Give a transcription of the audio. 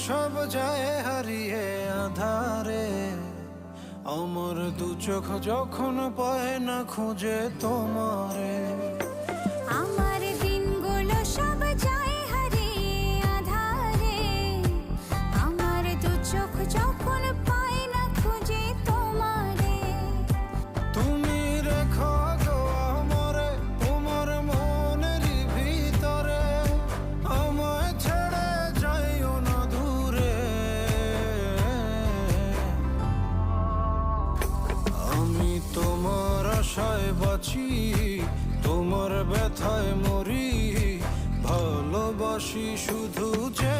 সব যায় হারিয়ে আধারে, আমার দু চোখ যখন পায় না খুঁজে তোমারে। আমার দিনগুলো সব যায় হারিয়ে আঁধারে, আমার দু চোখ যখন পায় না খুঁজে তোমারে। তুমি রেখো গো আমারে তোমার মনেরই ভিতরে, আমায় ছেড়ে যাইও না দূরে। আমি তোমার আশায় বাঁচি, তোমার ব্যথায় মরি, ভালোবাসি শুধু যে